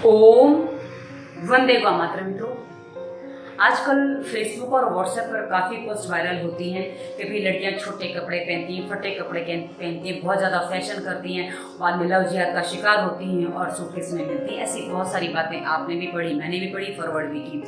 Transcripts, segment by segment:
ओम वंदे मातरम। मित्रों, आजकल फेसबुक और व्हाट्सएप पर काफ़ी पोस्ट वायरल होती हैं कि भी लड़कियां छोटे कपड़े पहनती हैं, फटे कपड़े पहनती हैं, बहुत ज़्यादा फैशन करती हैं, बाद में लव जिहाद का शिकार होती हैं और सूटकेस में मिलती हैं। ऐसी बहुत सारी बातें आपने भी पढ़ी, मैंने भी पढ़ी, फॉरवर्ड भी की।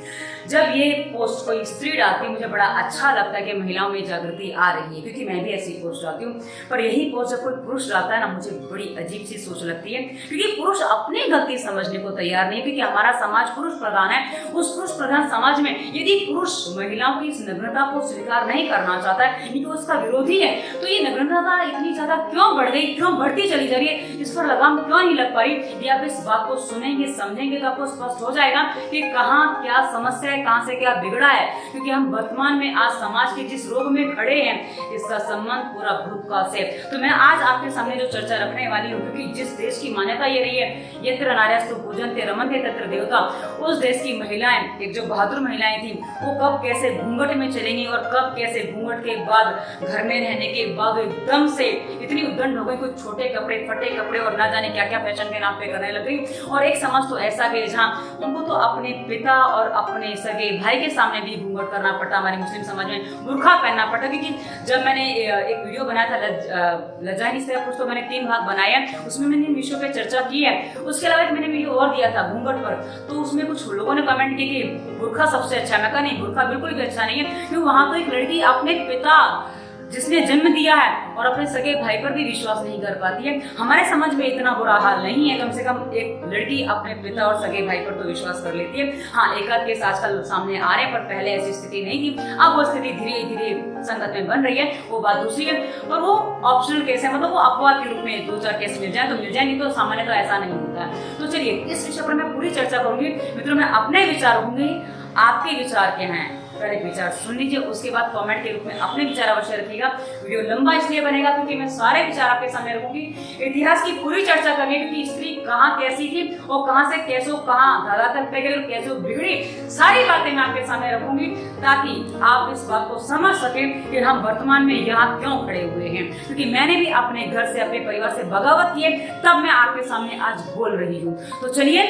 जब ये पोस्ट कोई स्त्री डालती है, मुझे बड़ा अच्छा लगता है कि महिलाओं में जागृति आ रही है, क्योंकि मैं भी ऐसी पोस्ट डालती हूँ। पर यही पोस्ट जब कोई पुरुष डालता है ना, मुझे बड़ी अजीब सी सोच लगती है, क्योंकि पुरुष अपनी गलती समझने को तैयार नहीं है। क्योंकि हमारा समाज पुरुष प्रधान है। उस पुरुष प्रधान समाज में यदि पुरुष महिलाओं की इस नग्नता को स्वीकार नहीं करना चाहता है, यानी कि उसका विरोधी है, तो ये नग्नता इतनी ज्यादा क्यों बढ़ गई, क्यों बढ़ती चली जा रही है, इस पर लगाम क्यों नहीं लग पा रही? यदि आप इस बात को सुनेंगे, समझेंगे, तो आपको स्पष्ट हो जाएगा कि कहाँ क्या समस्या है, कहाँ से क्या बिगड़ा है। क्योंकि हम वर्तमान में आज समाज के जिस रोग में खड़े हैं, इसका संबंध पूरा भूतकाल से। तो मैं आज आपके सामने जो चर्चा रखने वाली हूँ, क्योंकि जिस देश की मान्यता ये रही है, यत्र नार्यस्तु पूजन्ते रमन्ते तत्र देवता, उस देश की महिलाएं, एक जो बहादुर महिलाएं थी, वो कब कैसे घूंघट में चलेंगी और कब कैसे घूंघट के बाद घर में रहने के बाद एकदम से इतनी उद्दंड हो गई, कुछ छोटे कपड़े, फटे कपड़े और ना जाने क्या क्या फैशन के नाम पे करने लग गई। और एक समाज तो ऐसा कि जहाँ उनको तो अपने पिता और अपने सगे भाई के सामने भी घूंघट करना पड़ता। हमारे मुस्लिम समाज में बुर्खा पहनना पड़ता। क्योंकि जब मैंने एक वीडियो बनाया था लज्जानी से कुछ, तो मैंने 3 भाग बनाए हैं, उसमें मैंने विषयों पे चर्चा की है। उसके अलावा मैंने वीडियो और दिया था घूंघट पर, तो उसमें कुछ लोगों ने कमेंट की कि बुर्खा सबसे अच्छा है। मैं कहा नहीं, बुर्खा बिल्कुल भी अच्छा नहीं है, क्योंकि वहां तो एक लड़की अपने पिता जिसने जन्म दिया है और अपने सगे भाई पर भी विश्वास नहीं कर पाती है। हमारे समाज में इतना बुरा हाल नहीं है, कम से कम एक लड़की अपने पिता और सगे भाई पर तो विश्वास कर लेती है। हाँ, एक आध केस आजकल सामने आ रहे हैं, पर पहले ऐसी स्थिति नहीं थी। अब वो स्थिति धीरे धीरे संगत में बन रही है, वो बात दूसरी है। और वो ऑप्शनल केस है, मतलब वो अपवाद के रूप में 2-4 केस मिल जाए तो मिल जाए, नहीं तो सामान्य तो ऐसा नहीं होता है। तो चलिए, इस विषय पर मैं पूरी चर्चा करूंगी। मित्रों, मैं अपने विचार रखूंगी, आपके विचार क्या हैं पहले विचार सुन लीजिए, उसके बाद कमेंट के रूप में अपने विचार अवश्य रखिएगा। वीडियो लंबा इसलिए बनेगा क्योंकि मैं सारे विचार आपके सामने रखूंगी, इतिहास की पूरी चर्चा करेंगे, क्योंकि स्त्री कहाँ कैसी थी और कहाँ से कैसे कहाँ धरातल पे गई, कैसे बिगड़ी, सारी बातें मैं आपके सामने रखूंगी, ताकि आप इस बात को समझ सके कि हम वर्तमान में यहाँ क्यों खड़े हुए हैं। क्योंकि मैंने भी अपने घर से, अपने परिवार से बगावत की है, तब मैं आपके सामने आज बोल रही हूँ। तो चलिए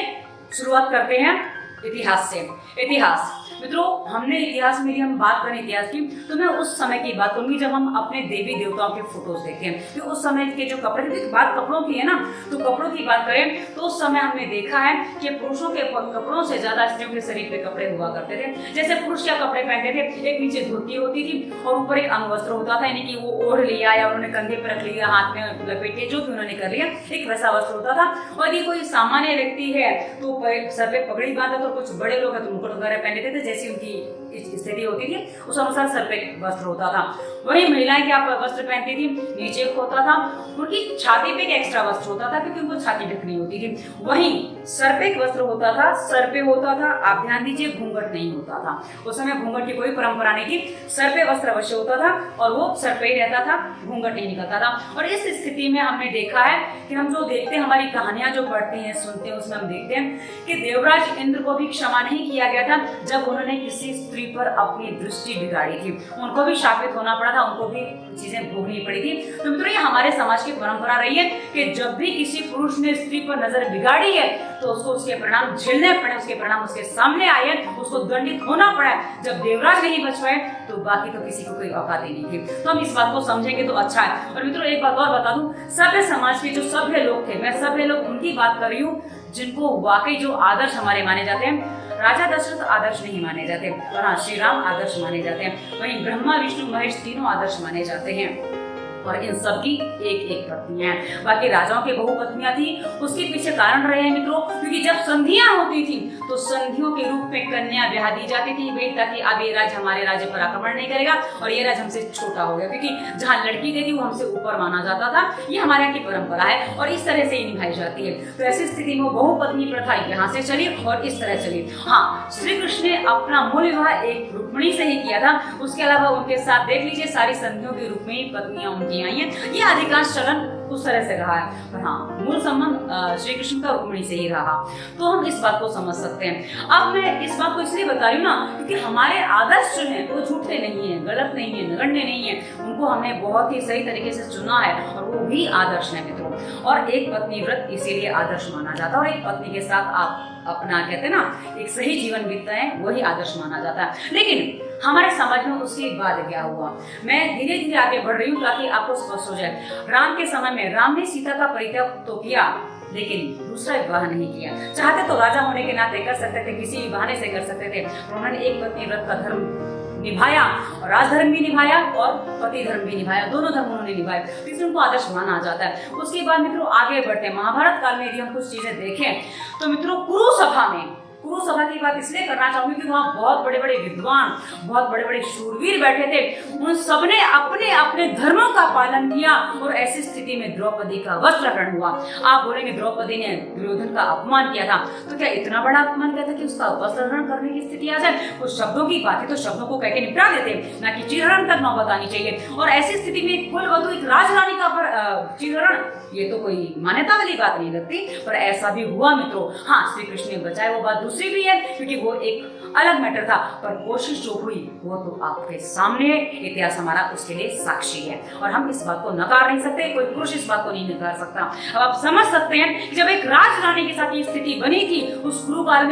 शुरुआत करते हैं इतिहास से। इतिहास मित्रों, हमने इतिहास में यदि हम बात करें इतिहास की, तो मैं उस समय की बात करूंगी जब हम अपने देवी देवताओं के फोटोज देखते हैं। तो उस समय के जो कपड़े थे, बात कपड़ों की है ना, तो कपड़ों की बात करें तो उस समय हमने देखा है कि पुरुषों के कपड़ों से ज्यादा स्त्रियों के शरीर पे कपड़े हुआ करते थे। जैसे पुरुष क्या कपड़े पहनते थे, एक नीचे धोती होती थी और ऊपर एक अंगवस्त्र होता था, यानी कि वो ओढ़ लिया या उन्होंने कंधे पर रख लिया, हाथ में लपेट के, जो भी उन्होंने कर लिया, एक वैसा वस्त्र होता था। और यदि कोई सामान्य व्यक्ति है तो सर पे पगड़ी बांधा, तो कुछ बड़े लोग हैं तो मुकुट वगैरह पहनते थे, जैसी उनकी स्थिति होती थी उस अनुसार सर पे वस्त्र होता था। वही महिलाएं क्या वस्त्र पहनती थी, नीचे होता था, उनकी छाती पे एक एक्स्ट्रा वस्त्र होता था, क्योंकि उनको छाती ढकनी होती थी। वहीं सर पे एक वस्त्र होता था, सर पे होता था, आप ध्यान दीजिए, घूंघट नहीं होता था। उस समय घूंघट की कोई परंपरा नहीं थी, सर पे वस्त्र अवश्य होता था और वो सर पे ही रहता था, घूंघट नहीं निकलता था। और इस स्थिति में हमने देखा है कि हम जो देखते हैं, हमारी कहानियां जो पढ़ते हैं, सुनते हैं, उसमें हम देखते हैं कि देवराज इंद्र को भी क्षमा नहीं किया गया था जब उन्होंने किसी स्त्री पर अपनी दृष्टि बिगाड़ी थी। उनको भी शापित होना पड़ा था, उनको भी चीजें भोगनी पड़ी थी। तो मित्रों, ये हमारे समाज की परंपरा रही है कि जब भी किसी पुरुष ने स्त्री पर नजर बिगाड़ी है तो उसको उसके परिणाम झेलने पड़े, उसके परिणाम उसके सामने आए हैं, उसको दंडित होना पड़ा है। जब देवराज नहीं बच पाए तो बाकी तो किसी को कोई औकात ही नहीं थी। तो हम इस बात को समझेंगे तो अच्छा है। और मित्रों, एक बात और बता दूं, सभ्य समाज के जो सभ्य लोग थे, मैं सभ्य लोग उनकी बात कर रही हूँ जिनको वाकई जो आदर्श हमारे माने जाते हैं। राजा दशरथ आदर्श नहीं माने जाते, और हाँ, श्री राम आदर्श माने जाते हैं। वहीं ब्रह्मा, विष्णु, महेश तीनों आदर्श माने जाते हैं। और इन सब की एक एक पत्नियां हैं। बाकी राजाओं की बहुपत्नियां थी, उसके पीछे कारण रहे हैं मित्रों, क्योंकि जब संधियां होती थी तो संधियों के रूप में कन्या ब्याह दी जाती थी भाई, ताकि अब ये राज्य हमारे राज्य पर आक्रमण नहीं करेगा और ये राज्य हमसे छोटा हो गया, क्योंकि जहाँ लड़की देती वो हमसे ऊपर माना जाता था। ये हमारे यहाँ की परंपरा है और इस तरह से ही निभाई जाती है। तो ऐसी स्थिति में बहुपत्नी प्रथा यहाँ से चली और इस तरह चली। हाँ, श्री कृष्ण ने अपना मूल विवाह एक रुक्मिणी से ही किया था, उसके अलावा उनके साथ देख लीजिए सारी संधियों के रूप में ही पत्नियां उनकी आई हैं। ये अधिकांश चलन उस तरह से रहा है, पर हाँ मूल संबंध श्री कृष्ण का रुक्मिणी से ही रहा। तो हम इस बात को समझ सकते हैं। अब मैं इस बात को इसलिए बता रही हूँ ना, क्योंकि हमारे आदर्श जो है वो झूठे नहीं है, गलत नहीं है, नगण्य नहीं है, उनको हमने बहुत ही सही तरीके से चुना है और वो भी आदर्श है मित्रों। और एक पत्नी व्रत इसीलिए आदर्श माना जाता है, और एक पत्नी के साथ आप अपना कहते हैं ना एक सही जीवन बीतता है, वही आदर्श माना जाता है। लेकिन हमारे समाज में उसके बाद क्या हुआ, मैं धीरे धीरे आगे बढ़ रही हूँ ताकि आपको स्पष्ट हो जाए। राम के समय में राम ने सीता का परित्याग तो किया, लेकिन दूसरा विवाह नहीं किया। चाहते तो राजा होने के नाते कर सकते थे, किसी भी बहाने से कर सकते थे, पर उन्होंने एक पत्नी व्रत का धर्म निभाया, और राजधर्म भी निभाया और पति धर्म भी निभाया, दोनों धर्म उन्होंने निभाए, इसलिए उनको आदर्श माना जाता है। उसके बाद मित्रों आगे बढ़ते हैं। महाभारत काल में यदि हम कुछ चीजें देखें तो मित्रों कुरुसभा की बात इसलिए करना चाहूंगी कि वहाँ बहुत बड़े बड़े विद्वान, बहुत बड़े बड़े शूरवीर बैठे थे। उन सबने अपने अपने धर्मों का पालन किया, और ऐसी स्थिति में द्रौपदी का वस्त्रहरण हुआ। आप बोलेंगे द्रौपदी ने दुर्योधन का अपमान किया था, तो क्या इतना बड़ा अपमान किया था कि उसका वस्त्रहरण करने की स्थिति आ जाए? कुछ शब्दों की बात है तो शब्दों को कह के निपटा देते, ना कि चीरहरण तक नौबत आनी चाहिए। और ऐसी स्थिति में कुलवधू एक राजरानी का चीरहरण, ये तो कोई मान्यता वाली बात नहीं लगती, पर ऐसा भी हुआ मित्रों। हाँ, श्री कृष्ण ने बचाए, वो बात दूसरी भी है, क्योंकि वो एक अलग मैटर था, पर कोशिश जो हुई वो तो आपके सामने, इतिहास हमारा उसके लिए साक्षी है, और हम इस बात को नकार नहीं सकते, कोई पुरुष इस बात को नहीं नकार सकता। अब आप समझ सकते हैं कि जब एक राजरानी के साथ ये स्थिति बनी थी उस कुरु काल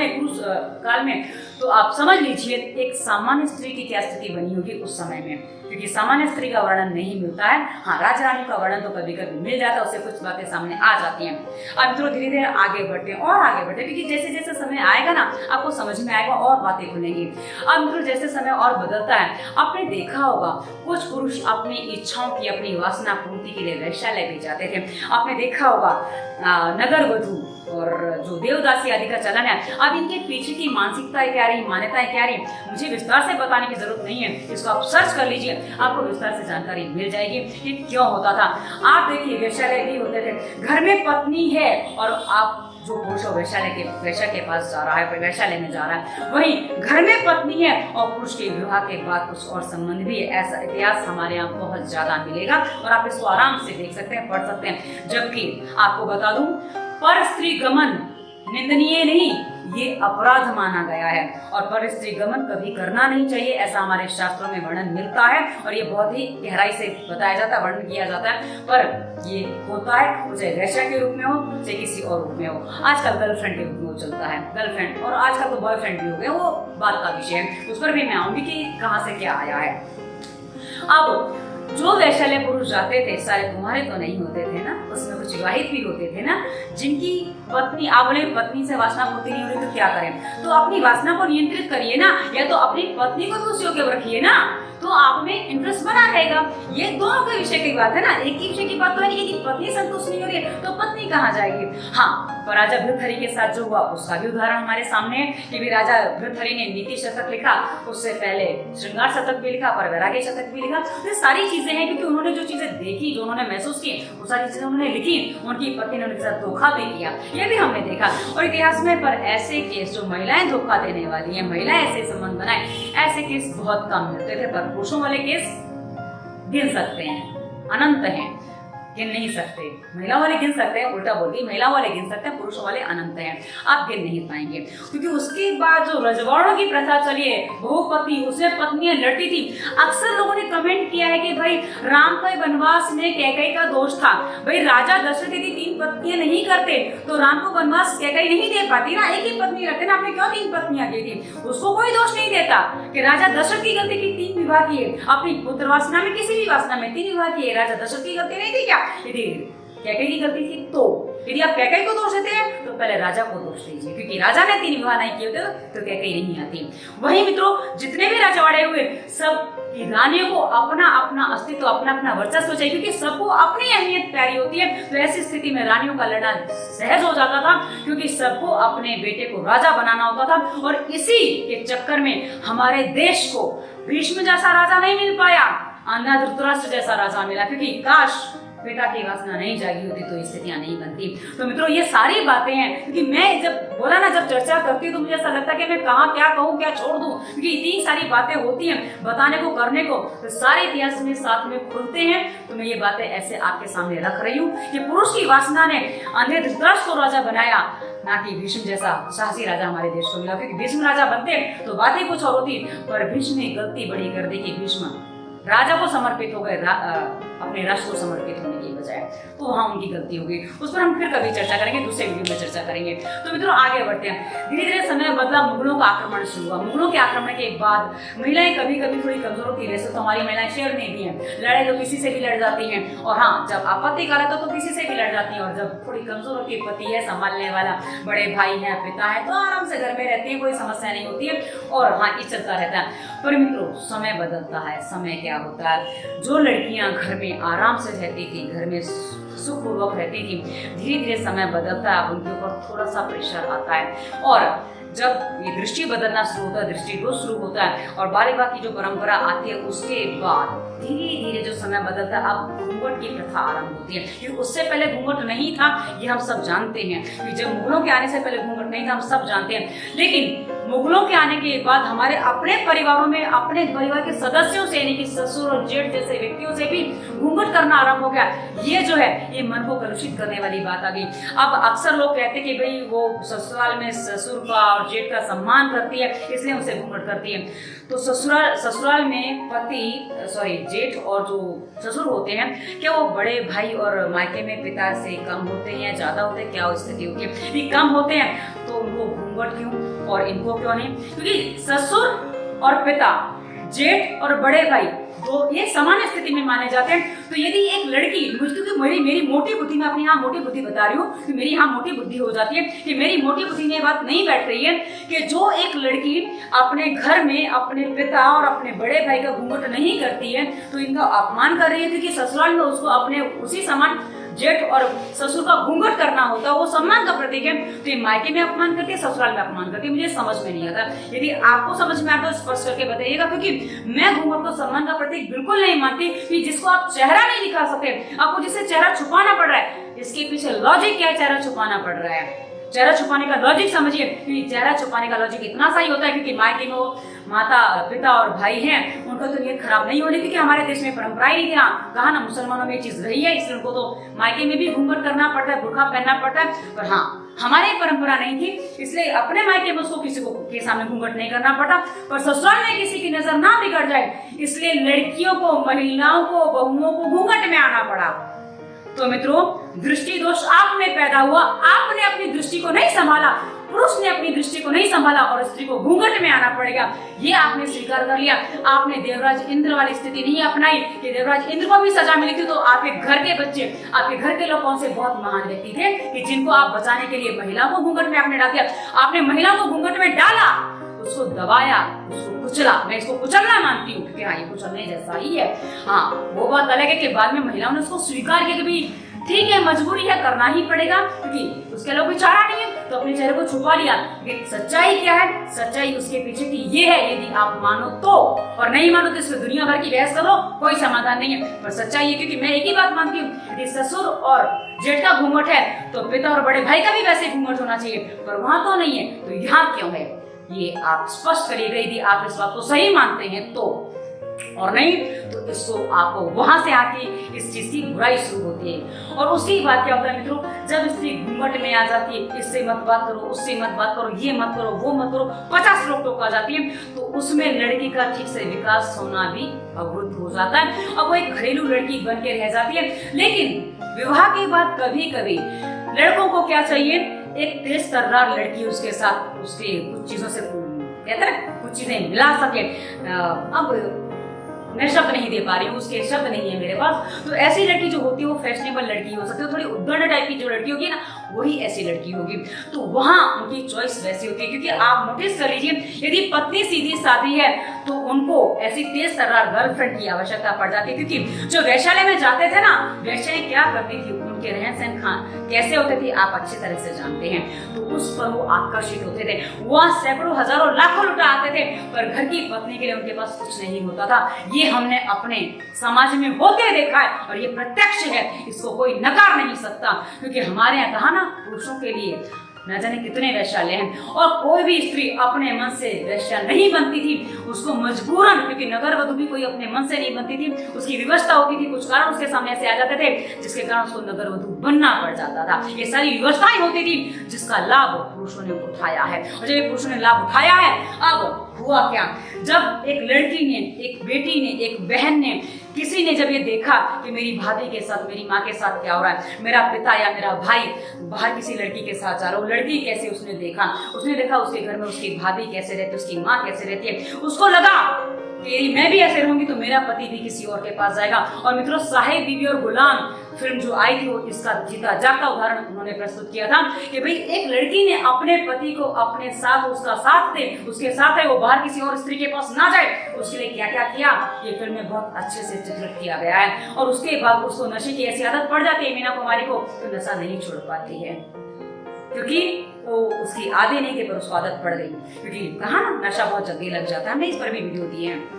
में, तो आप समझ लीजिए एक सामान्य स्त्री की क्या स्थिति बनी होगी उस समय में, क्योंकि सामान्य स्त्री का वर्णन नहीं मिलता है। हाँ, राजरानी का वर्णन तो कभी कभी मिल जाता है, उससे कुछ बातें सामने आ जाती हैं। अब मित्रों धीरे धीरे आगे बढ़ते हैं और आगे बढ़ते हैं, क्योंकि जैसे जैसे समय आएगा ना आपको समझ में आएगा और बातें खुलेंगी। अब मित्रों जैसे समय और बदलता है, आपने देखा होगा कुछ पुरुष अपनी इच्छाओं की, अपनी वासना पूर्ति के लिए वैश्यालय भी जाते थे। आपने देखा होगा नगर वधू और जो देवदासी आदि का चलन है। अब इनके पीछे की मानसिकताएं क्या रही, मान्यताएं क्या रही, मुझे विस्तार से बताने की जरूरत नहीं है, इसको आप सर्च कर लीजिए, आपको विस्तार से जानकारी मिल जाएगी कि क्यों होता था। आप देखिए वैश्यालय भी होते थे, घर में पत्नी है और आप जो पुरुष वैश्या के पास जा रहा है, वैश्यालय में जा रहा है, वहीं घर में पत्नी है और पुरुष के विवाह के बाद कुछ और संबंध भी है। ऐसा इतिहास हमारे यहाँ बहुत ज्यादा मिलेगा और आप इसको आराम से देख सकते हैं, पढ़ सकते हैं। जबकि आपको बता दूं, पर स्त्री गमन निंदनीय नहीं, ये अपराध माना गया है, और पर स्त्री गमन कभी करना नहीं चाहिए, ऐसा हमारे शास्त्रों में वर्णन मिलता है, और ये बहुत ही गहराई से बताया जाता है, वर्णन किया जाता है। पर ये होता है चाहे वैश्या के रूप में हो, चाहे किसी और रूप में हो। आजकल गर्लफ्रेंड के रूप में वो चलता है, गर्लफ्रेंड, और आजकल तो बॉयफ्रेंड भी हो गए, वो बात का विषय है, उस पर भी मैं आऊंगी कि कहाँ से क्या आया है। अब जो वैश्यालय पुरुष जाते थे सारे कुमारे तो नहीं होते थे ना, उसमें कुछ विवाहित भी होते थे ना, जिनकी पत्नी, आप बोले पत्नी से वासना पूर्ति नहीं हो रही तो क्या करें, तो अपनी वासना को नियंत्रित करिए ना, या तो अपनी पत्नी को भी उस योग्य रखिए ना, तो आप में इंटरेस्ट बना रहेगा। ये दोनों के विषय की बात है ना, एक ही विषय की बात तो है नहीं कि पत्नी संतुष्ट नहीं हो रही है तो पत्नी कहाँ जाएगी। हाँ, पर राजा भृतहरि के साथ जो हुआ उसका भी उदाहरण हमारे सामने है कि भी राजा भृतहरि ने नीति शतक लिखा, उससे पहले श्रृंगार शतक भी लिखा, पर वैराग्य शतक भी लिखा। ये सारी चीजें हैं क्योंकि उन्होंने जो चीजें देखी, जो उन्होंने महसूस की, वो सारी चीजें उन्होंने लिखी। उनकी पत्नी ने उनके साथ धोखा भी किया, ये भी हमने देखा और इतिहास में। पर ऐसे केस जो महिलाएं धोखा देने वाली है, महिलाएं ऐसे संबंध बनाए, ऐसे केस बहुत कम मिलते थे। पर पुरुषों वाले केस गिन सकते हैं, अनंत हैं, गिन नहीं सकते। महिला वाले गिन सकते हैं, उल्टा बोलती, महिला वाले गिन सकते हैं, पुरुषों वाले अनंत हैं, आप गिन नहीं पाएंगे। क्योंकि उसके बाद जो रजवाड़ों की प्रथा चली है, बहुपति, उसमें पत्नियां लड़ती थी। अक्सर लोगों ने कमेंट किया है कि भाई राम के वनवास में कैकेयी का दोष था। भाई राजा दशरथ यदि 3 पत्नियां नहीं करते तो राम को वनवास कैकेयी नहीं दे पाती ना, एक ही पत्नी रखते ना, आपने क्यों 3 पत्नियां की थी? उसको कोई दोष नहीं देता कि राजा दशरथ की गलती की 3 विवाह किए, अपनी पुत्र वासना में, किसी भी वासना में 3 विवाह किए, राजा दशरथ की गलती नहीं थी क्या? यदि कैकेयी की गलती थी तो यदि आप कैकेयी को दोष देते हैं तो पहले राजा को दोष दीजिए, क्योंकि राजा ने 3 विवाह नहीं किए होते तो कैकेयी नहीं आती। वही मित्रों, जितने भी राजवाड़े हुए, सब की रानियों को अपना अपना अस्तित्व, अपना अपना वर्चस्व चाहिए, क्योंकि सबको अपनी अहमियत प्यारी होती है। तो ऐसी स्थिति में रानियों का लड़ना सहज हो जाता था, क्योंकि सबको अपने बेटे को राजा बनाना होता था। और इसी के चक्कर में हमारे देश को भीष्म जैसा राजा नहीं मिल पाया, अंधा धृतराष्ट्र जैसा राजा मिला, क्योंकि काश पिता की वासना नहीं जागी होती तो स्थितियां नहीं बनती। तो मित्रों ये सारी बातें हैं, क्योंकि मैं जब बोला ना, जब चर्चा करती हूँ तो मुझे ऐसा लगता है कि मैं कहाँ क्या कहूँ क्या छोड़ दूँ, क्योंकि इतनी सारी बातें होती हैं बताने को करने को, तो सारे इतिहास में साथ में खुलते हैं। तो मैं ये बातें ऐसे आपके सामने रख रही हूँ कि पुरुष की वासना ने अंधे धृतराष्ट्र को राजा बनाया, ना कि भीष्म जैसा साहसी राजा हमारे देश को मिला। क्योंकि भीष्म राजा बनते तो बात ही कुछ और होती, पर भीष्म ने गलती बड़ी कर दी कि भीष्म राजा को समर्पित हो गए, अपने राष्ट्र को समर्पित होने की बजाय, तो वहां उनकी गलती हो गई। उस पर हम फिर कभी चर्चा करेंगे, दूसरे वीडियो में चर्चा करेंगे। तो मित्रों आगे बढ़ते हैं। धीरे धीरे समय बदला, मुगलों का आक्रमण शुरू हुआ। मुगलों के आक्रमण के बाद महिलाएं कभी कभी थोड़ी कमजोर होती है, वैसे तो हमारी महिलाएं शेर नहीं भी हैं, लड़ाई तो किसी से भी लड़ जाती हैं, और हाँ जब आपत्ति काल आता तो किसी से भी लड़ जाती हैं, और जब थोड़ी कमजोर होती है, पति है संभालने वाला, बड़े भाई है, पिता है, तो आराम से घर में रहती है, कोई समस्या नहीं होती है, और हाँ ये चलता रहता है। पर मित्रों समय बदलता है, समय क्या होता है, जो लड़कियां घर में आराम से रहती थी, घर में सुखपूर्वक रहती थी, धीरे धीरे समय बदलता है, उनके ऊपर थोड़ा सा प्रेशर आता है, और जब ये दृष्टि बदलना शुरू होता है, दृष्टि दोष शुरू होता है, और बाल विवाह की जो परंपरा आती है, उसके बाद धीरे धीरे जो समय बदलता है, अब घूंघट की प्रथा आरंभ होती है। क्योंकि उससे पहले घूंघट नहीं था, ये हम सब जानते हैं, कि जब मुगलों के आने से पहले घूंघट नहीं था, हम सब जानते हैं। लेकिन मुगलों के आने के बाद हमारे अपने परिवारों में, अपने परिवार के सदस्यों से, यानी कि ससुर और जेठ जैसे व्यक्तियों से भी घूंघट करना आरंभ हो गया। ये जो है ये मन को कलुषित करने वाली बात आ गई। अब अक्सर लोग कहते कि भाई वो ससुराल में ससुर का और जेठ का सम्मान करती है, इसलिए उसे घूंघट करती है। तो ससुराल में जेठ और जो ससुर होते हैं, क्या वो बड़े भाई और मायके में पिता से कम होते हैं, ज्यादा होते हैं, क्या स्थिति होती है? यदि कम होते हैं तो उनको घूंघट क्यों और इनको क्यों नहीं? क्योंकि ससुर और पिता, जेठ और बड़े भाई, तो ये समान स्थिति में माने जाते हैं। तो यदि एक लड़की, क्योंकि मेरी मोटी बुद्धि, में अपनी यहाँ मोटी बुद्धि बता रही हूँ कि मेरी यहाँ मोटी बुद्धि हो जाती है, कि मेरी मोटी बुद्धि में ये बात नहीं बैठ रही है कि जो एक लड़की अपने घर में अपने पिता और अपने बड़े भाई का घूंघट नहीं करती है, तो इनका अपमान कर रही है, क्योंकि ससुराल में उसको अपने उसी समान जेठ और ससुर का घूंघट करना होता है, वो सम्मान का प्रतीक है। तो ये मायके में अपमान करती है, ससुराल में अपमान करती है। मुझे समझ में नहीं आता, यदि आपको समझ में आता तो स्पष्ट करके बताइएगा, क्योंकि मैं घूंघट को सम्मान का प्रतीक बिल्कुल नहीं मानती। कि जिसको आप चेहरा नहीं दिखा सकते, आपको जिससे चेहरा छुपाना पड़ रहा है, इसके पीछे लॉजिक क्या है? चेहरा छुपाना पड़ रहा है, चेहरा छुपाने का लॉजिक समझिए। क्योंकि चेहरा छुपाने का लॉजिक इतना सही होता है, क्योंकि मायके में वो माता, पिता और भाई हैं, उनको तो नीयत खराब नहीं होने, क्योंकि हमारे देश में परंपरा ही नहीं थी। हाँ कहा ना, मुसलमानों में ये चीज रही है, इसलिए उनको तो मायके में भी घूंघट करना पड़ता है, बुर्का पहनना पड़ता है। पर हाँ हमारे परंपरा नहीं थी, इसलिए अपने मायके में उसको किसी को के सामने घूंघट नहीं करना पड़ता। पर ससुराल में किसी की नजर ना बिगड़ जाए, इसलिए लड़कियों को, महिलाओं को, बहुओं को घूंघट में आना पड़ा। तो मित्रों दृष्टि दोष आप में पैदा हुआ, आपने अपनी दृष्टि को नहीं संभाला, पुरुष ने अपनी दृष्टि को नहीं संभाला, और स्त्री को घूंघट में आना पड़ेगा। ये आपने स्वीकार कर लिया। आपने देवराज इंद्र वाली स्थिति नहीं अपनाई कि देवराज इंद्र को भी सजा मिली थी, तो आपके घर के बच्चे, आपके घर के लोग कौन से बहुत महान व्यक्ति थे कि जिनको आप बचाने के लिए महिलाओं को घूंघट में आपने डाल दिया। आपने महिलाओं को घूंघट में डाला, उसको दबाया, उसको कुचला। मैं इसको कुचलना मानती हूँ, क्योंकि हाँ ये कुचलने जैसा ही है। हाँ वो बात अलग है कि बाद में महिलाओं ने उसको स्वीकार किया कि भाई ठीक है, मजबूरी है, करना ही पड़ेगा, क्योंकि उसके लिए कोई चारा नहीं है, तो अपने चेहरे को छुपा लिया। लेकिन सच्चाई क्या है? सच्चाई उसके पीछे की ये है, यदि आप मानो तो, और नहीं मानो तो इसमें दुनिया भर की बहस करो, कोई समाधान नहीं है। पर सच्चाई है, क्योंकि मैं एक ही बात मानती हूँ, यदि ससुर और जेठ का घूंघट है तो पिता और बड़े भाई का भी वैसे घूंघट होना चाहिए, पर वहां तो नहीं है, तो यहाँ क्यों है? ये आप स्पष्ट करिएगा, यदि आप इस बात को सही मानते हैं तो, और नहीं तो इसको आपको वहां से आके इस चीज की बुराई शुरू होती है। और उसकी बात क्या होता है मित्रों, जब स्त्री घूंघट में आ जाती है, इससे मत बात करो, उससे मत बात करो, ये मत करो, वो मत करो, 50 रोक टोक आ जाती है, तो उसमें लड़की का ठीक से विकास होना भी अवरुद्ध हो जाता है, और वो एक घरेलू लड़की बन के रह जाती है। लेकिन विवाह के बाद कभी कभी लड़कों को क्या चाहिए? एक तेज तर्रार लड़की उसके साथ, उसके कुछ चीजों से कहते हैं कुछ चीजें मिला सके। अब मैं शब्द नहीं दे पा रही हूँ, उसके शब्द नहीं है मेरे पास। तो ऐसी लड़की जो होती है वो फैशनेबल लड़की हो सकती है, थोड़ी उद्दंड टाइप की जो लड़की होगी ना, वही ऐसी लड़की होगी। तो वहां उनकी चॉइस वैसी होती है, क्योंकि आप नोटिस कर लीजिए, यदि पत्नी सीधी साधी है तो उनको ऐसी तेज तर्रार गर्लफ्रेंड की आवश्यकता पड़ जाती है। क्योंकि जो वैश्यालय में जाते थे ना, वैश्याएं क्या करती थी, उनके रहन सहन कैसे होते थे आप अच्छी तरह से जानते हैं। तो उस पर वो आकर्षित होते थे, वहाँ सैकड़ों हजारों लाखों लुटा आते थे, पर घर की पत्नी के लिए उनके पास कुछ नहीं होता था। ये हमने अपने समाज में होते देखा है और ये प्रत्यक्ष है, इसको कोई नकार नहीं सकता। क्योंकि हमारे यहाँ कहा ना, पुरुषों के लिए न जाने कितने वैश्यालय हैं और कोई भी स्त्री अपने मन से वैश्या नहीं बनती थी, उसको मजबूरन, क्योंकि नगर वधू भी कोई अपने मन से नहीं बनती थी, उसकी व्यवस्था होती थी, कुछ कारण उसके सामने ऐसे आ जाते थे जिसके कारण उसको नगर वधू बनना पड़ जाता था। ये सारी व्यवस्थाएं होती थी जिसका लाभ पुरुषों ने उठाया है। और जब ये पुरुषों ने लाभ उठाया है, अब हुआ क्या, जब एक लड़की ने, एक बेटी ने, एक बहन ने, किसी ने जब ये देखा कि मेरी भाभी के साथ, मेरी माँ के साथ क्या हो रहा है, मेरा पिता या मेरा भाई बाहर किसी लड़की के साथ जा रहा है, लड़की कैसे उसने देखा उसके घर में उसकी भाभी कैसे रहती है, उसकी माँ कैसे रहती है, उसको लगा कि मैं भी ऐसे रहूंगी तो मेरा पति भी किसी और के पास जाएगा। और मित्रों, साहिब बीबी और गुलाम फिल्म जो आई थी वो इसका जीता जागता उदाहरण उन्होंने प्रस्तुत किया था कि भाई एक लड़की ने अपने पति को अपने साथ, उसका साथ दे, उसके साथ है, वो बाहर किसी और स्त्री के पास ना जाए, उसके लिए क्या क्या किया ये फिल्म में बहुत अच्छे से चित्रित किया गया है। और उसके बाद उसको नशे की ऐसी आदत पड़ जाती है मीना कुमारी को, तो नशा नहीं छोड़ पाती है, क्योंकि वो उसकी आदि नहीं थी पर उसको आदत पड़ गई, क्योंकि कहा ना नशा बहुत जल्दी लग जाता है, हमने इस पर भी वीडियो दिए हैं।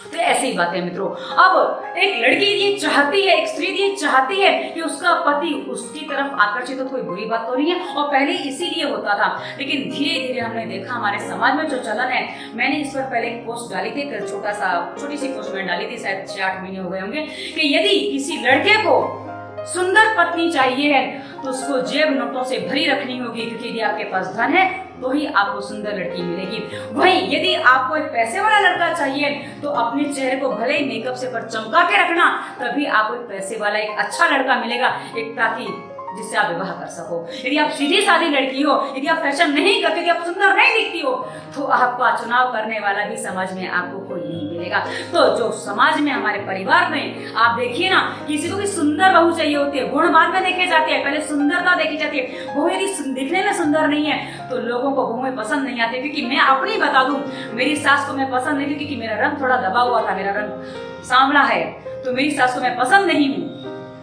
तो ऐसी ही बात है मित्रों। अब एक लड़की ये चाहती है, एक स्त्री ये चाहती है कि उसका पति उसकी तरफ आकर्षित हो, तो कोई बुरी बात तो नहीं है, और पहले इसीलिए होता था। लेकिन धीरे धीरे हमने देखा हमारे समाज में जो चलन है, मैंने इस पर पहले एक पोस्ट डाली थी, छोटी सी पोस्ट मैंने डाली थी, शायद 6-8 महीने हो गए होंगे, कि यदि किसी लड़के को सुंदर पत्नी चाहिए है तो उसको जेब नोटों से भरी रखनी होगी, क्योंकि यदि आपके पास धन है तो ही आपको सुंदर लड़की मिलेगी। वहीं यदि आपको एक पैसे वाला लड़का चाहिए तो अपने चेहरे को भले ही मेकअप से पर चमका के रखना, तभी आपको एक पैसे वाला, एक अच्छा लड़का मिलेगा, एक ताकि जिससे आप विवाह कर सको। यदि आप सीधी सादी लड़की हो, यदि आप फैशन नहीं करती, यदि आप सुंदर नहीं दिखती हो, तो आपका चुनाव करने वाला भी समाज में आपको कोई नहीं मिलेगा। तो जो समाज में, हमारे परिवार में आप देखिए ना, किसी को भी सुंदर बहू चाहिए होती है, गुण बाद में देखे जाते हैं, पहले सुंदरता देखी जाती है। बहू यदि दिखने में सुंदर नहीं है तो लोगों को बहुएं पसंद नहीं आती। क्योंकि मैं अपनी बता दूं, मेरी सास को मैं पसंद नहीं थी, क्योंकि मेरा रंग थोड़ा दबा हुआ था, मेरा रंग सांवला है, तो मेरी सास को मैं पसंद नहीं हूँ।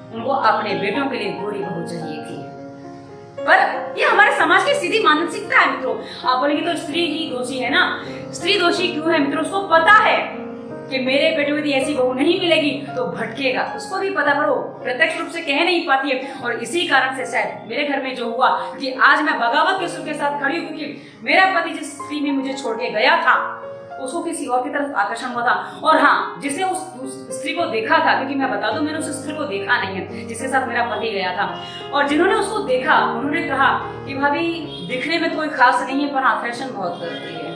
उनको अपने बेटों के लिए गोरी बहू चाहिए थी। पर ये हमारे समाज की सीधी मानसिकता है मित्रों। आप बोलेंगे तो स्त्री ही दोषी है ना, स्त्री दोषी क्यों है मित्रों? उसको पता है कि मेरे बेटे में ऐसी बहू नहीं मिलेगी तो भटकेगा, उसको भी पता, पर वो प्रत्यक्ष रूप से कह नहीं पाती है। और इसी कारण से शायद मेरे घर में जो हुआ कि आज मैं बगावत के सुर के साथ खड़ी हूँ, क्योंकि मेरा पति जिस स्त्री में मुझे छोड़ के गया था उसको किसी और की तरफ आकर्षण हुआ था। और हाँ, जिसे उस स्त्री को देखा था, क्योंकि मैं बता दूं मैंने उस स्त्री को देखा नहीं है जिसके साथ मेरा पति गया था, और जिन्होंने उसको देखा उन्होंने कहा कि भाभी दिखने में तो कोई खास नहीं है, पर हाँ फैशन बहुत करती है।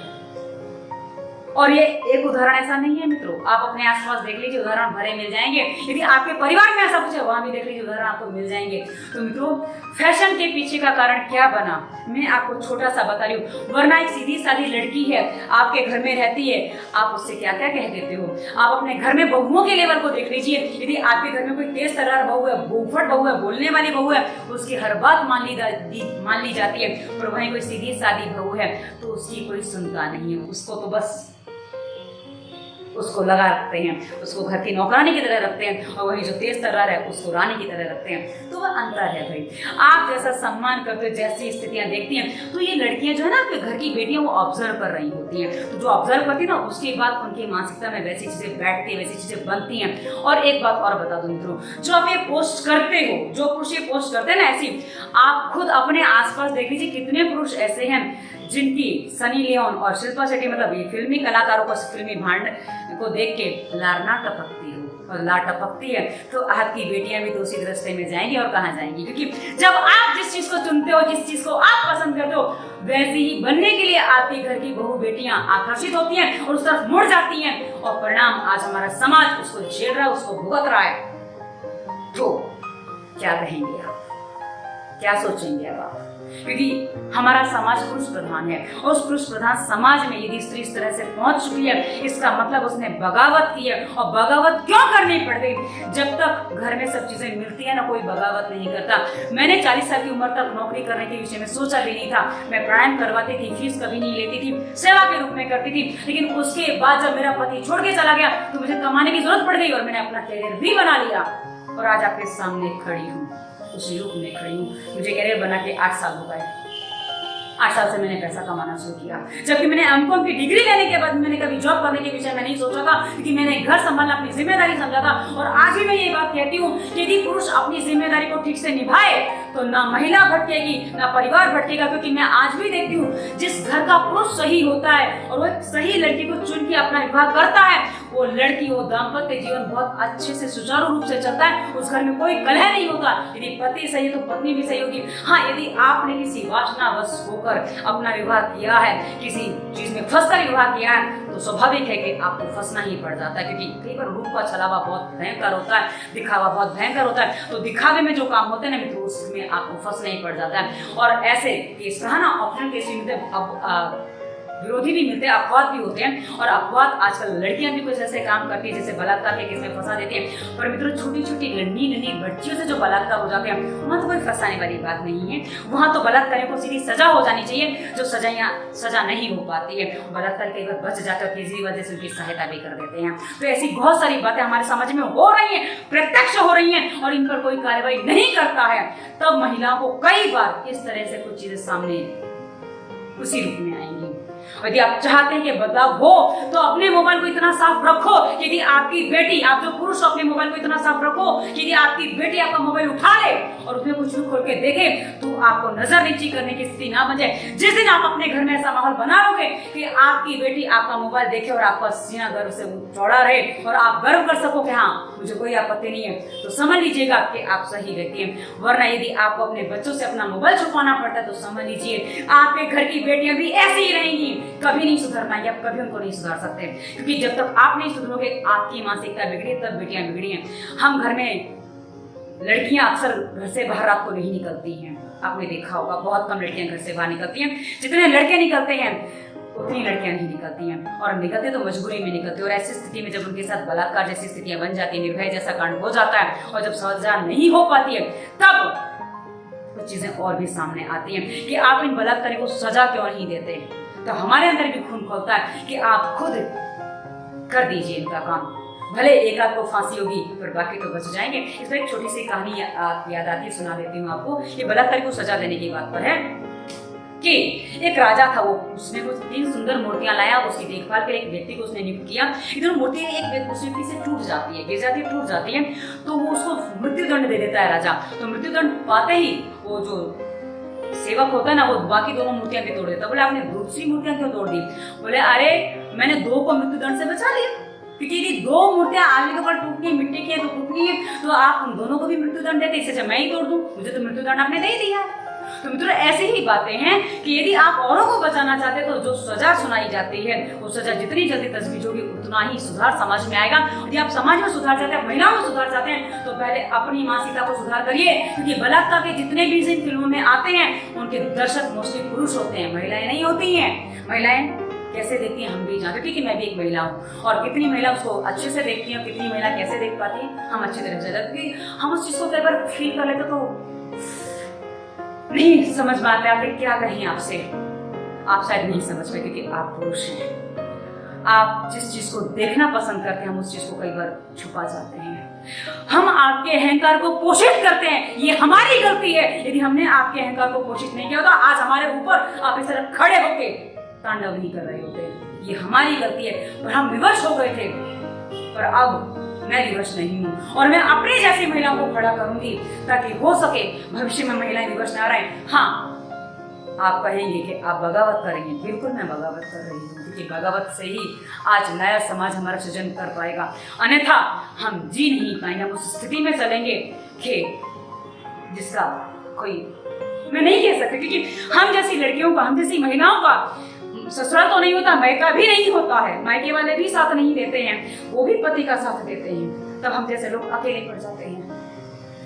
और ये एक उदाहरण ऐसा नहीं है मित्रों, आप अपने आसपास देख लीजिए, उदाहरण भरे मिल जाएंगे। यदि आपके परिवार में ऐसा कुछ है वहां भी देख लीजिए, उदाहरण आपको मिल जाएंगे। तो मित्रों, फैशन के पीछे का कारण क्या बना मैं आपको छोटा सा बता रही हूँ। वरना एक सीधी सादी लड़की है, आपके घर में रहती है, आप उससे क्या क्या कह देते हो। आप अपने घर में बहुओं के लेवल को देख लीजिए। यदि आपके घर में कोई तेज तर्रार बहू है, बोफट बहू है, बोलने वाली बहू है, उसकी हर बात मान ली जाती है। पर वहीं कोई सीधी सादी बहू है तो उसकी कोई सुनता नहीं है, उसको तो बस उसको लगा रखते हैं, उसको घर की नौकरानी की तरह रखते हैं, और वही जो तेज तर्रार है उसको रानी की तरह रखते हैं। तो वह अंतर है भाई। आप जैसा सम्मान करते हो, जैसी स्थितियां देखती हैं, तो ये लड़कियां जो है ना, आपके घर की बेटियां, वो ऑब्जर्व कर रही होती हैं। तो जो ऑब्जर्व करती है ना, उसके बाद उनकी मानसिकता में वैसी चीजें बैठती है, वैसी चीजें बनती हैं। और एक बात और बता दूं मित्रों, जो आप ये पोस्ट करते हो, जो पुरुष ये पोस्ट करते हैं ना ऐसी, आप खुद अपने आसपास देख लीजिए कितने पुरुष ऐसे हैं जिनकी सनी लियोन और शिल्पा शेट्टी, मतलब ये फिल्मी कलाकारों को, फिल्मी भांड को देख के लारना टपकती हो, और लार टपकती है तो आपकी बेटियां भी तो उसी रास्ते में जाएंगी, और कहाँ जाएंगी? क्योंकि जब आप जिस चीज को चुनते हो, जिस चीज को आप पसंद करते हो, वैसी ही बनने के लिए आपके घर की बहू बेटियां आकर्षित होती हैं और उस तरफ मुड़ जाती हैं, और परिणाम आज हमारा समाज उसको झेल रहा है, उसको भुगत रहा है। तो क्या कहेंगे आप, क्या सोचेंगे अब आप? क्योंकि हमारा समाज पुरुष प्रधान है, और उस पुरुष प्रधान समाज में यदि स्त्री इस तरह से पहुंच चुकी है, इसका मतलब उसने बगावत की है। और बगावत क्यों करनी पड़ गई? जब तक घर में सब चीजें मिलती है ना, कोई बगावत नहीं करता। मैंने 40 साल की उम्र तक नौकरी करने के विषय में सोचा भी नहीं था। मैं प्राणायाम करवाती थी, फीस कभी नहीं लेती थी, सेवा के रूप में करती थी। लेकिन उसके बाद जब मेरा पति छोड़ के चला गया तो मुझे कमाने की जरूरत पड़ गई, और मैंने अपना करियर भी बना लिया, और आज आपके सामने खड़ी हूँ। उसी रूप में खड़ी हूँ। मुझे करियर बना के 8 साल हो गए। 8 साल से मैंने पैसा कमाना शुरू किया, जबकि मैंने एमकॉम की डिग्री लेने के बाद मैंने कभी जॉब करने के विषय में नहीं सोचा था, क्योंकि मैंने घर संभालना अपनी जिम्मेदारी समझा था। और आज भी मैं ये बात कहती हूँ कि यदि पुरुष अपनी जिम्मेदारी को ठीक से निभाए तो ना महिला भटकेगी ना परिवार भटकेगा। क्योंकि मैं आज भी देखती हूँ जिस घर का पुरुष सही होता है और वो एक सही लड़की को चुन के अपना विवाह करता है, वो लड़की वो दाम्पत्य जीवन बहुत अच्छे से सुचारू रूप से चलता है। उस घर में कोई कलह नहीं होता। यदि पति सही है तो पत्नी भी सही होगी। हाँ, यदि आपने किसी वासनावश होकर अपना विवाह किया है, किसी चीज में फंसकर विवाह किया है, तो स्वाभाविक है कि आपको फंसना ही पड़ जाता है। क्योंकि कई बार रूप का छलावा बहुत भयंकर होता है, दिखावा बहुत भयंकर होता है। तो दिखावे में जो काम होते हैं ना मित्रों, उसमें आपको फंसना ही पड़ जाता है। और ऐसे केस कहा ना, ऑप्शनल केस मिलते अब विरोधी भी मिलते हैं, अपवाद भी होते हैं। और अपवाद आजकल लड़कियां भी कुछ ऐसे काम करती है जैसे बलात्कार के केस में फंसा देती हैं। पर मित्रों, छोटी छोटी नन्ही बच्चियों से जो बलात्कार हो जाते हैं, वहां तो कोई फंसाने वाली बात नहीं है। वहां तो बलात्कारियों को सीधी सजा हो जानी चाहिए, जो सजा नहीं हो पाती है। बलात्कार कई बार बच जाकर केजरीवाल जैसे उनकी सहायता भी कर देते हैं। तो ऐसी बहुत सारी बातें हमारे समाज में हो रही है, प्रत्यक्ष हो रही है, और इन पर कोई कार्रवाई नहीं करता है। तब महिलाओं को कई बार इस तरह से कुछ चीजें सामने उसी रूप में आएंगी। यदि आप चाहते हैं कि बदलाव हो तो अपने मोबाइल को इतना साफ रखो। यदि आपकी बेटी, आप जो पुरुष अपने मोबाइल को इतना साफ रखो, यदि आपकी बेटी आपका मोबाइल उठा ले और उसमें कुछ भी खोल के देखे, तो आपको नजर नीची करने की स्थिति ना बन जाए। जिस दिन आप अपने घर में ऐसा माहौल बना लोगे कि आपकी बेटी आपका मोबाइल देखे और आपका सीना गर्व से चौड़ा रहे और आप गर्व कर सको कि हाँ, मुझे कोई आपत्ति नहीं है, तो समझ लीजिएगा कि आप सही व्यक्ति हैं। वरना यदि आपको अपने बच्चों से अपना मोबाइल छुपाना पड़ता है, तो समझ लीजिए आपके घर की बेटियां भी ऐसी ही रहेंगी, कभी नहीं सुधर पाएंगे। आप कभी उनको नहीं सुधार सकते, क्योंकि जब तक आप नहीं सुधरोगे, आपकी मानसिकता बिगड़ी तब बेटियां बिगड़ी हैं। हम घर में लड़कियां अक्सर घर से बाहर रात को नहीं निकलती हैं। आपने देखा होगा, बहुत कम लड़कियां घर से बाहर निकलती हैं। जितने लड़के निकलते हैं उतनी लड़कियां नहीं निकलती हैं, और निकलते तो मजबूरी में निकलती है। और ऐसी स्थिति में जब उनके साथ बलात्कार जैसी स्थितियां बन जाती है, निर्भया जैसा कांड हो जाता है, और जब सजा नहीं हो पाती है, तब कुछ चीजें और भी सामने आती हैं कि आप इन बलात्कारी को सजा क्यों नहीं देते। तो हमारे अंदर भी खून खोलता है कि आप खुद कर दीजिए इनका काम। भले एक आध को फांसी होगी पर बाकी तो बच जाएंगे। इसमें एक छोटी सी कहानी याद आती है, सुना देती हूँ आपको। ये बलात्कारी को सजा देने की बात पर है कि एक राजा था, वो उसने कुछ 3 सुंदर मूर्तियां लाया, उसकी देखभाल के लिए एक व्यक्ति को उसने नियुक्त किया। इधर मूर्ति एक व्यक्ति से टूट जाती है, गिर जाती है, टूट जाती है, तो वो उसको मृत्युदंड दे देता है राजा। तो मृत्युदंड पाते ही वो जो सेवक होता है ना, वो बाकी दोनों मूर्तियां भी तोड़ देता। बोले आपने दूसरी मूर्तियां क्यों तोड़ दी? बोले अरे मैंने 2 को मृत्युदंड से बचा लिया, क्योंकि यदि 2 मूर्तियां आगे के ऊपर टूटनी है, मिट्टी की है तो टूटनी है, तो आप उन दोनों को भी मृत्युदंड देते, इससे मैं ही तोड़ दूं, मुझे तो मृत्युदंड आपने दे दिया। तो मित्रों, ऐसी ही बातें हैं कि यदि आप औरों को बचाना चाहते हैं तो जो सजा सुनाई जाती है, वो सजा जितनी जल्दी तजवीज होगी उतना ही सुधार समाज में आएगा। यदि आप समाज में सुधार चाहते हैं, महिलाओं में सुधार चाहते हैं, तो पहले अपनी मानसिकता को सुधार करिए। क्योंकि बलात्कार के जितने भी सीन फिल्मों में आते हैं, उनके दर्शक मोस्टली पुरुष होते हैं, महिलाएं नहीं होती हैं। महिलाएं कैसे देखती हैं हम भी जानते, क्योंकि मैं भी एक महिला हूँ, और कितनी महिला उसको अच्छे से देखती हैं, कितनी महिला कैसे देख पाती है, हम अच्छी तरह से, क्योंकि हम उस चीज को कई बार फील कर लेते तो नहीं समझ में आता है। आप क्या कहें आपसे, आप शायद नहीं समझ पाए, क्योंकि आप पुरुष हैं। आप जिस चीज को देखना पसंद करते हैं, हम उस चीज को कई बार छुपा जाते हैं। हम आपके अहंकार को पोषित करते हैं, ये हमारी गलती है। यदि हमने आपके अहंकार को पोषित नहीं किया होता, आज हमारे ऊपर आप इस तरह खड़े होके तांडव नहीं कर रहे होते। ये हमारी गलती है, पर हम विवश हो गए थे। पर अब मैं विवश नहीं हूँ, और मैं अपनी जैसी महिलाओं को खड़ा करूंगी, ताकि हो सके भविष्य में महिलाएं विवश ना रहे। हाँ, आप कहेंगे कि आप बगावत करेंगे, बिल्कुल मैं बगावत कर रही हूँ, क्योंकि बगावत से ही आज नया समाज हमारा सृजन कर पाएगा। अन्यथा हम जी नहीं पाएंगे, हम उस स्थिति में चलेंगे कि जिसका कोई मैं नहीं कह सकती, क्योंकि हम जैसी लड़कियों का, हम जैसी महिलाओं का ससुराल तो नहीं होता, मायका भी नहीं होता है, मायके वाले भी साथ नहीं देते हैं, वो भी पति का साथ देते हैं, तब हम जैसे लोग अकेले पड़ जाते हैं।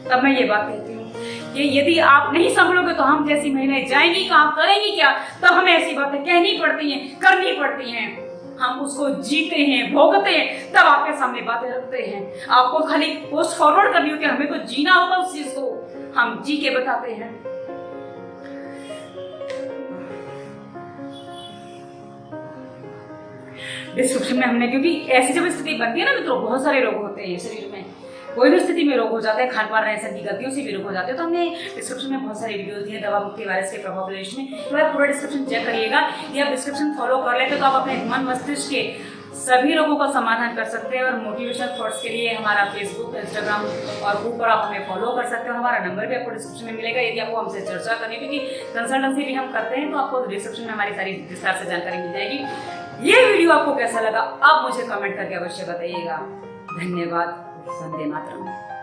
तब मैं ये बात कहती हूँ कि यदि आप नहीं संभलोगे तो हम जैसी महिलाएं जाएंगी कहाँ, करेंगी क्या? तब हमें ऐसी बातें कहनी पड़ती हैं, करनी पड़ती हैं। हम उसको जीते हैं, भोगते हैं, तब आपके सामने बातें रखते हैं। आपको खाली पोस्ट फॉरवर्ड करनी होती है, हमें तो जीना होगा उस चीज को, हम जी के बताते हैं। डिस्क्रिप्शन में हमने, क्योंकि ऐसी जब स्थिति बनती है ना मित्रों, बहुत सारे रोग होते हैं शरीर में, कोई भी स्थिति में रोग हो जाता है, खान पान रहन सहन की गलतियों से भी रोग हो जाते हैं। तो हमने डिस्क्रिप्शन में बहुत सारी वीडियोस दी हैं दवा मुक्ति वायरस के प्रभाव लिस्ट में, तो आप पूरा डिस्क्रिप्शन चेक करिएगा। यदि आप डिस्क्रिप्शन फॉलो कर लेते तो आप अपने मन मस्तिष्क के सभी रोगों का समाधान कर सकते हैं। और मोटिवेशनल थॉट्स के लिए हमारा फेसबुक, इंस्टाग्राम और ग्रुप पर आप हमें फॉलो कर सकते हो। हमारा नंबर भी आपको डिस्क्रिप्शन में मिलेगा। यदि आपको हमसे चर्चा करनी, क्योंकि कंसल्टेंसी भी हम करते हैं, तो आपको डिस्क्रिप्शन में हमारी सारी विस्तार से जानकारी मिल जाएगी। ये वीडियो आपको कैसा लगा आप मुझे कमेंट करके अवश्य बताइएगा। धन्यवाद। वंदे मातरम।